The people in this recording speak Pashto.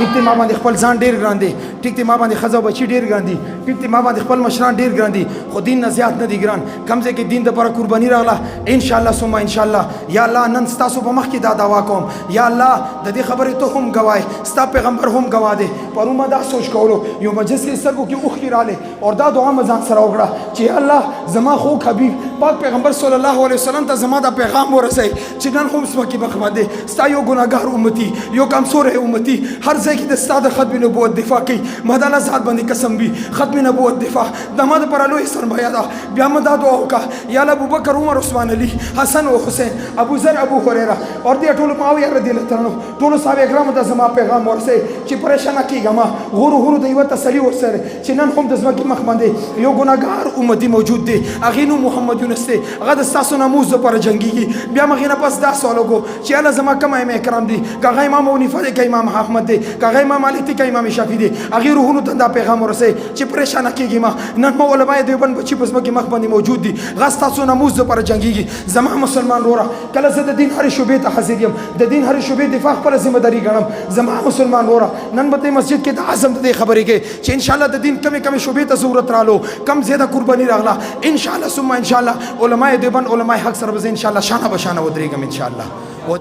ټیک دی ما باندې خپل ځان ډیر ګران دی ټیک دی ما باندې ښځه او بچي ډیر ګران دي ټیک دی ما باندې خپل مشران ډیر ګران دي خو دین نه زیات نه دي ګران کوم ځای کې دین دپاره قرباني راغله انشاءالله ثم انشاءالله یا الله نن ستاسو په مخ کې دا دعوا کوم یا الله د دې خبرې ته هم ګواه ستا پیغمبر هم ګواه دی پرون ما دا سوچ کولو یو مجلس کې سترګو کې اوښکې راغلې او دا دعا مې ځان سره وکړه چې الله زما خوږ حبیب پاک پیغمبر صلی الله علیه وسلم ته زما دا پیغام ورسوي چې نن هم سمکې مخ باندې ستا یو ګناهګار امتي یو کمزوری امتي هر ځای کې د ستا د ختم نبوت دفاع کوي ما د الله ذات باندې قسم وي ختم نبوت دفاع د ما دپاره لوی سرمایه ده بیا مې دا دعا وکړه یا الله ابوبکر عمر عثمان علي حسن او حسین ابو ذر ابو هريره اور دې ټولو معاویه رضی الله تعالی عنہ ټولو صحابه کرامو ته زما پیغام ورسوي چې پریشانه کېږه ما غورو د یوه تسلي ورسره چې نن هم د ځمکې مخ باندې یو ګناهګار امتي موجود دی هغې نوم محمد یونس دی هغه د ستاسو ناموس دپاره جنګېږي بیا مې هغې نه پس دا سوال وکړو چې الله زما کوم ائمه کرام دي که هغه امام ابو حنیفه دی که امام احمد دی که هغه امام مالک دی که امام شافعي دی هغې روحونو ته دا پیغام ورسوي چې پریشانه کېږي ما نن مو علمای دیوبند بچي په ځمکې مخ باندې موجود دي هغه ستاسو ناموس دپاره جنګېږي زما مسلمان وروره کله زه د دین هرې شعبې ته حاضر یم د دین هرې شعبې دفاع خپله ذمهداري ګڼم زما مسلمان وروره نن به دې مسجد کې د عزم د دې خبرې کې چې انشاءالله د دین کمې کمې شعبې ته ضرورت رالو کم زیاده قرباني راغله انشاءالله ثم انشاءالله علمای دیوبند علمای حق سره به زه انشاءالله شانه به شانه ودرېږم انشاءالله